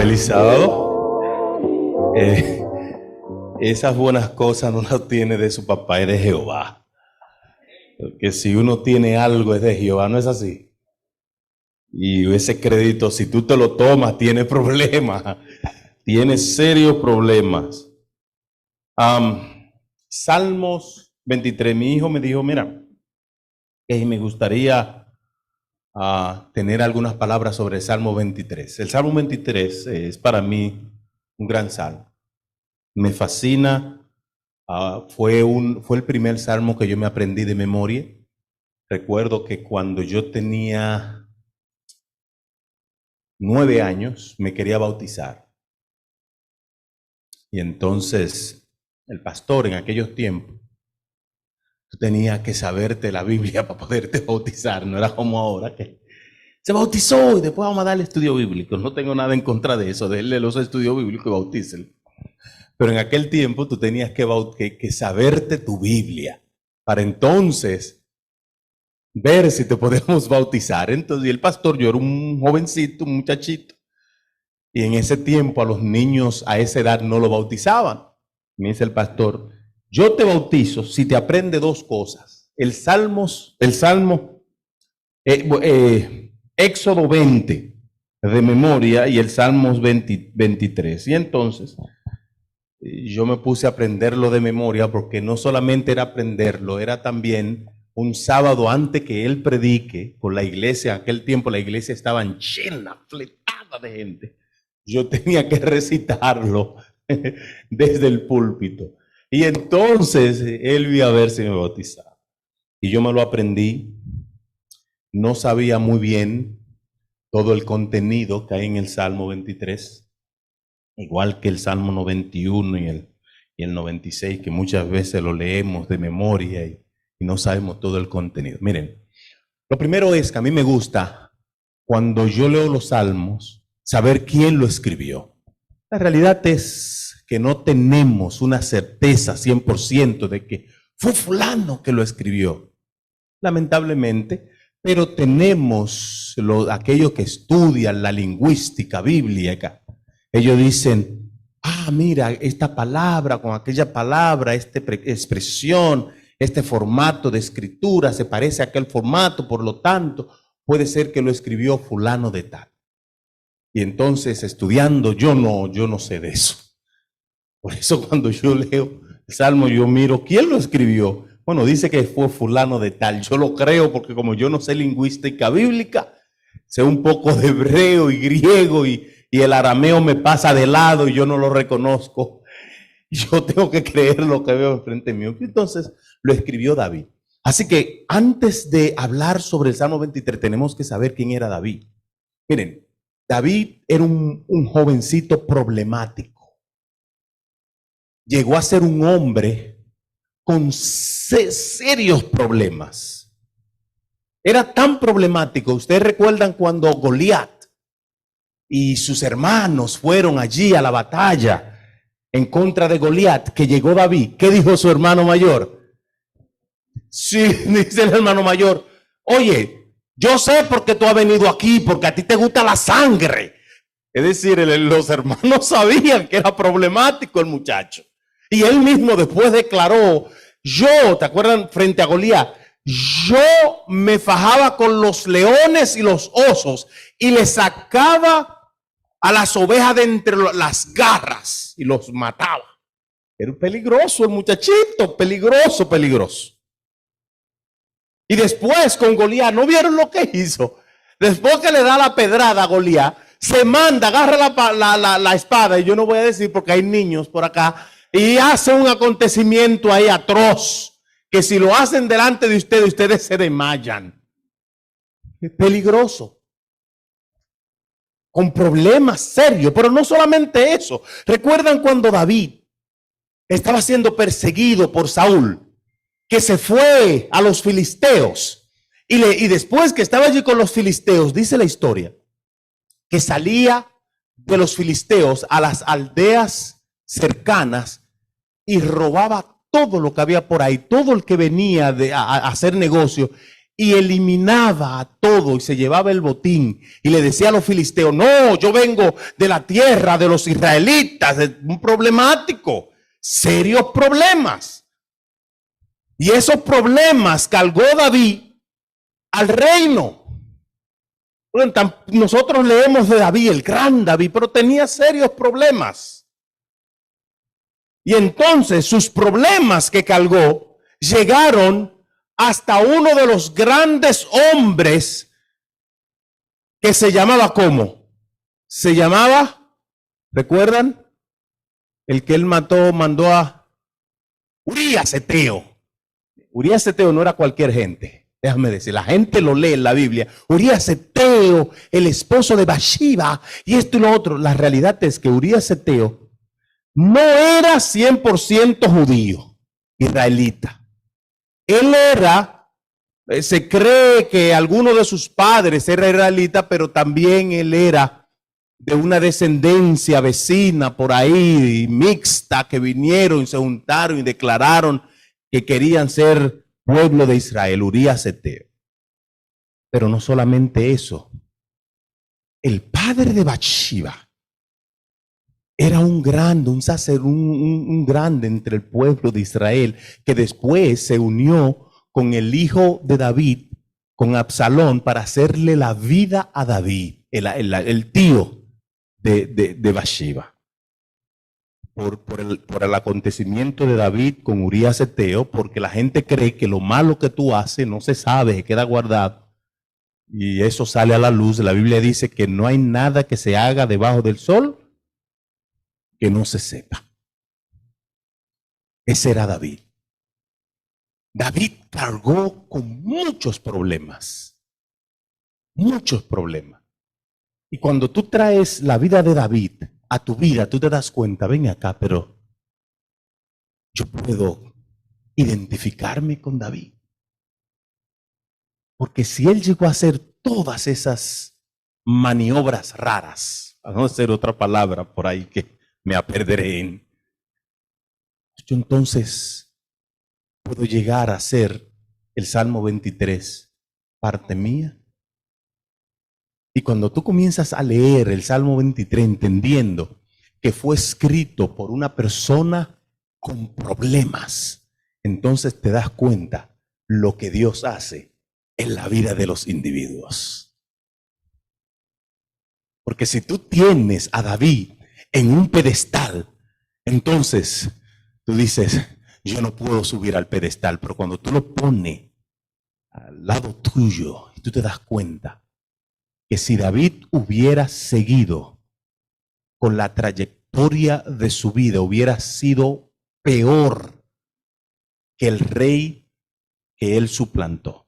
Feliz sábado. Esas buenas cosas no las tiene de su papá, es de Jehová. Porque si uno tiene algo es de Jehová, ¿no es así? Y ese crédito, si tú te lo tomas, tiene problemas. Tiene serios problemas. Salmos 23. Mi hijo me dijo, mira, me gustaría tener algunas palabras sobre el Salmo 23. El Salmo 23 es para mí un gran salmo. Me fascina. Fue el primer salmo que yo me aprendí de memoria. Recuerdo que cuando yo tenía 9 años me quería bautizar. Y entonces el pastor en aquellos tiempos, tú tenías que saberte la Biblia para poderte bautizar. No era como ahora que se bautizó y después vamos a darle estudio bíblico. No tengo nada en contra de eso, denle los estudios bíblicos y bautícenlo. Pero en aquel tiempo tú tenías que saberte tu Biblia para entonces ver si te podemos bautizar. Entonces, y el pastor, yo era un jovencito, un muchachito, y en ese tiempo a los niños a esa edad no lo bautizaban. Me dice el pastor, yo te bautizo si te aprende 2 cosas. El Salmo, Éxodo 20 de memoria y el Salmos 23. Y entonces yo me puse a aprenderlo de memoria porque no solamente era aprenderlo, era también un sábado antes que él predique con la iglesia. En aquel tiempo la iglesia estaba llena, fletada de gente. Yo tenía que recitarlo desde el púlpito. Y entonces él vio a ver si me bautizaba. Y yo me lo aprendí. No sabía muy bien todo el contenido que hay en el Salmo 23. Igual que el Salmo 91 y el 96, que muchas veces lo leemos de memoria y no sabemos todo el contenido. Miren, lo primero es que a mí me gusta, cuando yo leo los salmos, saber quién lo escribió. La realidad es que no tenemos una certeza 100% de que fue fulano que lo escribió, lamentablemente, pero tenemos aquellos que estudian la lingüística bíblica. Ellos dicen, mira, esta palabra con aquella palabra, esta expresión, este formato de escritura se parece a aquel formato, por lo tanto, puede ser que lo escribió fulano de tal. Y entonces, estudiando, yo no sé de eso. Por eso cuando yo leo el Salmo, yo miro, ¿quién lo escribió? Bueno, dice que fue fulano de tal. Yo lo creo porque como yo no sé lingüística bíblica, sé un poco de hebreo y griego y el arameo me pasa de lado y yo no lo reconozco. Yo tengo que creer lo que veo enfrente mío. Entonces lo escribió David. Así que antes de hablar sobre el Salmo 23, tenemos que saber quién era David. Miren, David era un jovencito problemático. Llegó a ser un hombre con serios problemas. Era tan problemático. Ustedes recuerdan cuando Goliat y sus hermanos fueron allí a la batalla en contra de Goliat, que llegó David. ¿Qué dijo su hermano mayor? Sí, dice el hermano mayor, oye, yo sé por qué tú has venido aquí, porque a ti te gusta la sangre. Es decir, los hermanos sabían que era problemático el muchacho. Y él mismo después declaró, ¿te acuerdan? Frente a Goliat, yo me fajaba con los leones y los osos y le sacaba a las ovejas de entre las garras y los mataba. Era peligroso el muchachito, peligroso. Y después con Goliat, ¿no vieron lo que hizo? Después que le da la pedrada a Goliat, se manda, agarra la espada, y yo no voy a decir porque hay niños por acá, y hace un acontecimiento ahí atroz, que si lo hacen delante de ustedes se desmayan. Es peligroso. Con problemas serios, pero no solamente eso. ¿Recuerdan cuando David estaba siendo perseguido por Saúl, que se fue a los filisteos y después que estaba allí con los filisteos, dice la historia, que salía de los filisteos a las aldeas cercanas y robaba todo lo que había por ahí, todo el que venía a hacer negocio, y eliminaba a todo y se llevaba el botín y le decía a los filisteos, no, yo vengo de la tierra de los israelitas, es un problemático, serios problemas. Y esos problemas cargó David al reino. Nosotros leemos de David, el gran David, pero tenía serios problemas. Y entonces sus problemas que cargó llegaron hasta uno de los grandes hombres que se llamaba ¿cómo? Se llamaba, ¿recuerdan? El que él mandó a Urías Eteo. Urías Eteo no era cualquier gente. Déjame decir, la gente lo lee en la Biblia. Urías Eteo, el esposo de Bathsheba, y esto y lo otro. La realidad es que Urías Eteo no era 100% judío, israelita. Él era, se cree que alguno de sus padres era israelita, pero también él era de una descendencia vecina por ahí, mixta, que vinieron y se juntaron y declararon que querían ser pueblo de Israel, Urías Eteo. Pero no solamente eso, el padre de Bathsheba era un grande, un sacerdote, un grande entre el pueblo de Israel, que después se unió con el hijo de David, con Absalón, para hacerle la vida a David, el tío de Bathsheba. Por el acontecimiento de David con Urías Eteo, porque la gente cree que lo malo que tú haces no se sabe, se queda guardado. Y eso sale a la luz. La Biblia dice que no hay nada que se haga debajo del sol que no se sepa. Ese era David. David cargó con muchos problemas. Muchos problemas. Y cuando tú traes la vida de David a tu vida, tú te das cuenta, ven acá, pero yo puedo identificarme con David. Porque si él llegó a hacer todas esas maniobras raras, a no ser otra palabra por ahí que me aperderé en, yo entonces puedo llegar a ser el Salmo 23 parte mía. Y cuando tú comienzas a leer el Salmo 23 entendiendo que fue escrito por una persona con problemas, entonces te das cuenta lo que Dios hace en la vida de los individuos. Porque si tú tienes a David en un pedestal, entonces tú dices, yo no puedo subir al pedestal, pero cuando tú lo pones al lado tuyo, tú te das cuenta que si David hubiera seguido con la trayectoria de su vida, hubiera sido peor que el rey que él suplantó.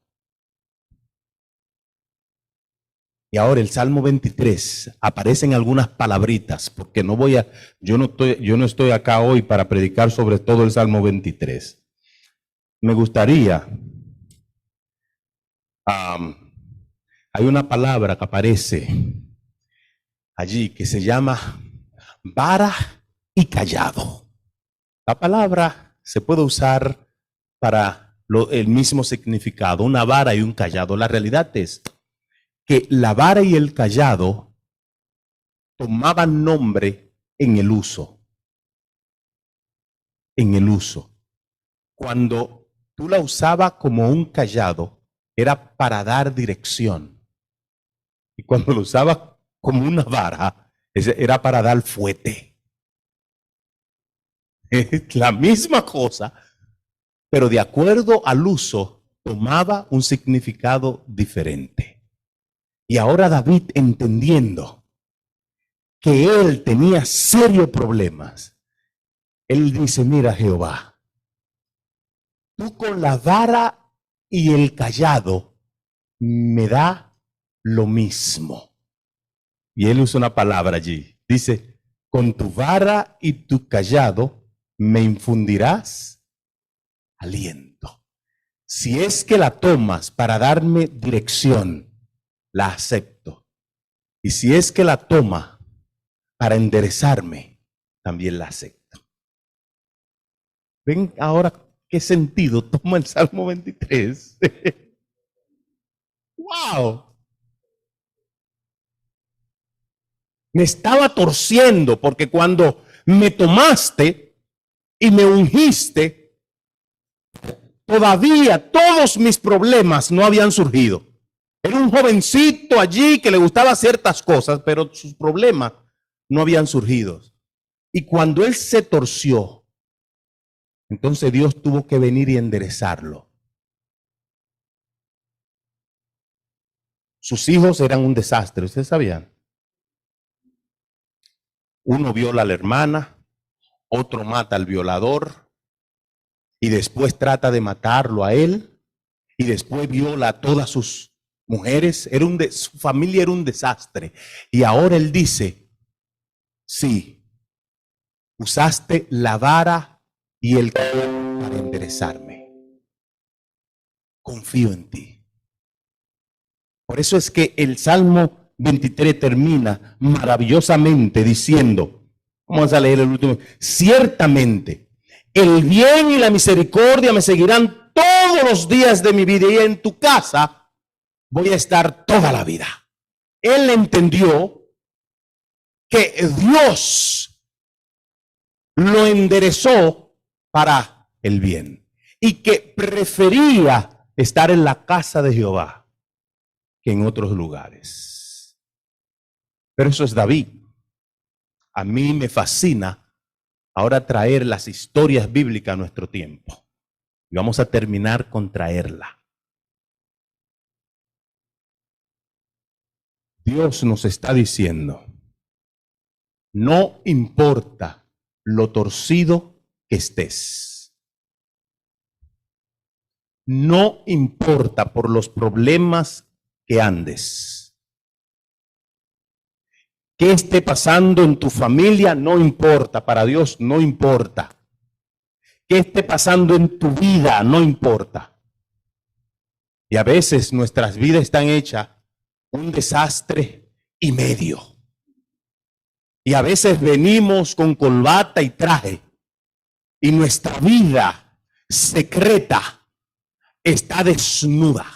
Y ahora el Salmo 23, aparecen algunas palabritas, porque yo no estoy acá hoy para predicar sobre todo el Salmo 23. Me gustaría, hay una palabra que aparece allí que se llama vara y callado. La palabra se puede usar para el mismo significado, una vara y un callado. La realidad es que la vara y el callado tomaban nombre en el uso. En el uso. Cuando tú la usabas como un callado, era para dar dirección. Y cuando lo usabas como una vara, era para dar fuete. Es la misma cosa, pero de acuerdo al uso, tomaba un significado diferente. Y ahora David, entendiendo que él tenía serios problemas, él dice, mira Jehová, tú con la vara y el callado me da lo mismo. Y él usa una palabra allí, dice, con tu vara y tu callado me infundirás aliento. Si es que la tomas para darme dirección, la acepto. Y si es que la toma para enderezarme, también la acepto. ¿Ven ahora qué sentido toma el Salmo 23? ¡Wow! Me estaba torciendo porque cuando me tomaste y me ungiste, todavía todos mis problemas no habían surgido. Era un jovencito allí que le gustaba ciertas cosas, pero sus problemas no habían surgido. Y cuando él se torció, entonces Dios tuvo que venir y enderezarlo. Sus hijos eran un desastre, ¿ustedes sabían? Uno viola a la hermana, otro mata al violador y después trata de matarlo a él y después viola a todas sus mujeres. Su familia era un desastre. Y ahora él dice, sí, usaste la vara y el callado para enderezarme. Confío en ti. Por eso es que el Salmo 23 termina maravillosamente diciendo, vamos a leer el último, ciertamente el bien y la misericordia me seguirán todos los días de mi vida y en tu casa voy a estar toda la vida. Él entendió que Dios lo enderezó para el bien y que prefería estar en la casa de Jehová que en otros lugares. Pero eso es David. A mí me fascina ahora traer las historias bíblicas a nuestro tiempo. Y vamos a terminar con traerla. Dios nos está diciendo, no importa lo torcido que estés. No importa por los problemas que andes. ¿Qué esté pasando en tu familia? No importa, para Dios no importa. ¿Qué esté pasando en tu vida? No importa. Y a veces nuestras vidas están hechas un desastre y medio. Y a veces venimos con corbata y traje y nuestra vida secreta está desnuda.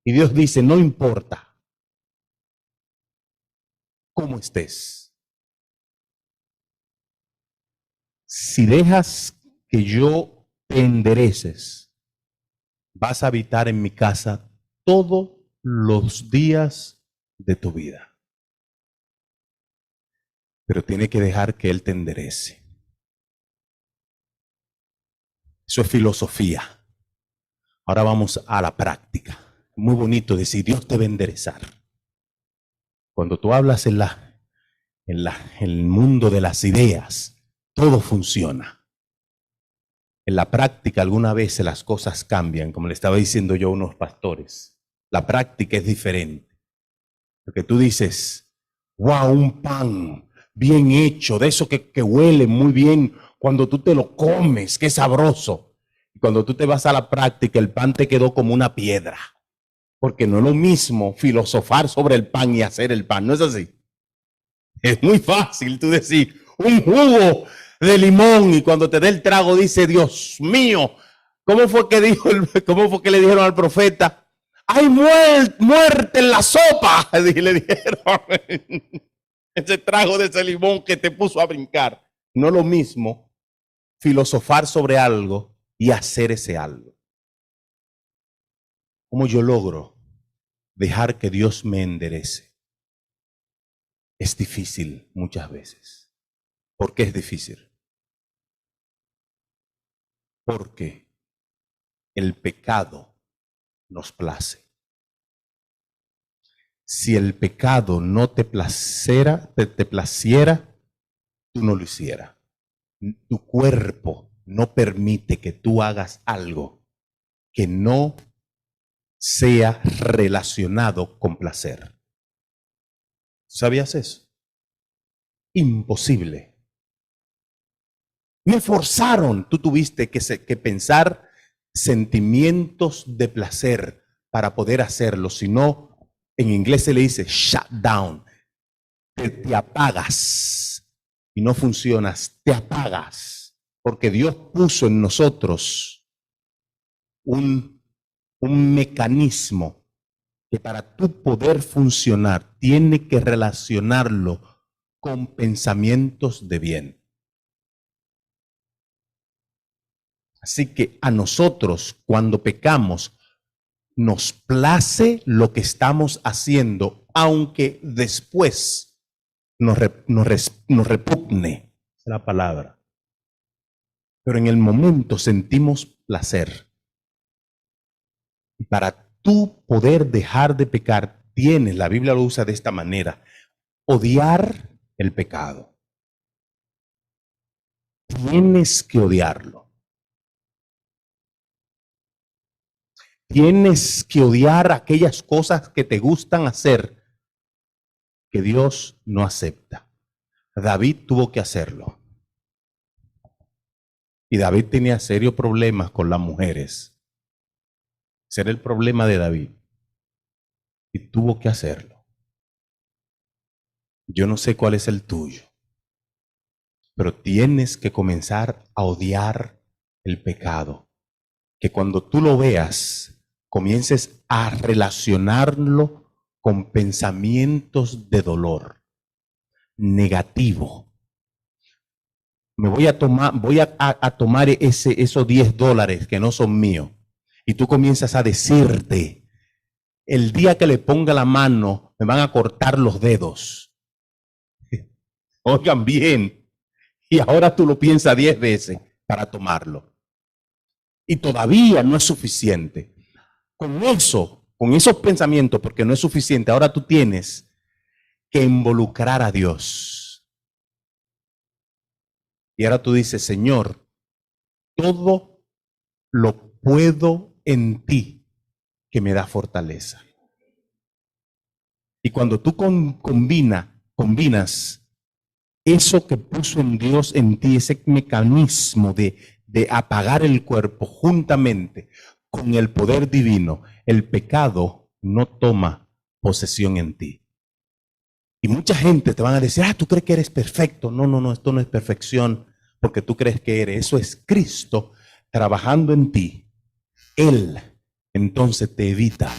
Y Dios dice, no importa cómo estés. Si dejas que yo te endereces, vas a habitar en mi casa todos los días de tu vida. Pero tiene que dejar que Él te enderece. Eso es filosofía. Ahora vamos a la práctica. Muy bonito decir, Dios te va a enderezar. Cuando tú hablas en el mundo de las ideas, todo funciona. En la práctica, alguna vez las cosas cambian, como le estaba diciendo yo a unos pastores. La práctica es diferente. Porque tú dices, wow, un pan bien hecho, de eso que huele muy bien cuando tú te lo comes, qué sabroso. Y cuando tú te vas a la práctica, el pan te quedó como una piedra. Porque no es lo mismo filosofar sobre el pan y hacer el pan, ¿no es así? Es muy fácil tú decir, un jugo de limón y cuando te dé el trago dice, Dios mío, ¿cómo fue que le dijeron al profeta? Hay muerte en la sopa. Y le dijeron, ese trago de ese limón que te puso a brincar. No es lo mismo filosofar sobre algo y hacer ese algo. ¿Cómo yo logro dejar que Dios me enderece? Es difícil muchas veces. ¿Por qué es difícil? Porque el pecado nos place. Si el pecado no te placiera, tú no lo hicieras. Tu cuerpo no permite que tú hagas algo que no sea relacionado con placer. ¿Sabías eso? Imposible. Me forzaron. Tú tuviste que pensar sentimientos de placer para poder hacerlo. Si no, en inglés se le dice shut down. Te apagas y no funcionas. Te apagas porque Dios puso en nosotros un un mecanismo que para tú poder funcionar tiene que relacionarlo con pensamientos de bien. Así que a nosotros, cuando pecamos, nos place lo que estamos haciendo, aunque después nos repugne, es la palabra. Pero en el momento sentimos placer. Y para tú poder dejar de pecar, tienes, la Biblia lo usa de esta manera, odiar el pecado. Tienes que odiarlo. Tienes que odiar aquellas cosas que te gustan hacer que Dios no acepta. David tuvo que hacerlo. Y David tenía serios problemas con las mujeres. Ese era el problema de David. Y tuvo que hacerlo. Yo no sé cuál es el tuyo, pero tienes que comenzar a odiar el pecado. Que cuando tú lo veas, comiences a relacionarlo con pensamientos de dolor negativo. Me voy a tomar esos $10 que no son míos. Y tú comienzas a decirte, el día que le ponga la mano, me van a cortar los dedos. Oigan bien. Y ahora tú lo piensas 10 veces para tomarlo. Y todavía no es suficiente. Con esos pensamientos, porque no es suficiente, ahora tú tienes que involucrar a Dios. Y ahora tú dices, Señor, todo lo puedo en ti que me da fortaleza. Y cuando tú combinas eso que puso en Dios en ti, ese mecanismo de apagar el cuerpo juntamente con el poder divino, el pecado no toma posesión en ti. Y mucha gente te van a decir, tú crees que eres perfecto. No, esto no es perfección porque tú crees que eres. Eso es Cristo trabajando en ti. Él entonces te evita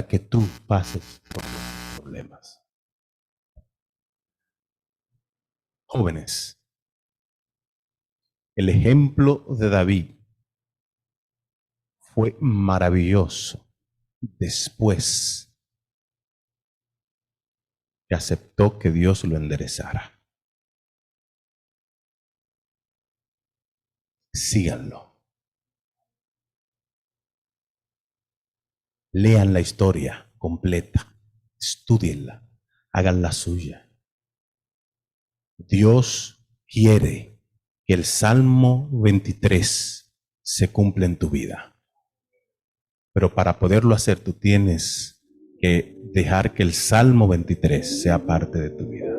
que tú pases por los problemas. Jóvenes, el ejemplo de David fue maravilloso después que aceptó que Dios lo enderezara. Síganlo. Lean la historia completa, estúdienla, hagan la suya. Dios quiere que el Salmo 23 se cumpla en tu vida. Pero para poderlo hacer, tú tienes que dejar que el Salmo 23 sea parte de tu vida.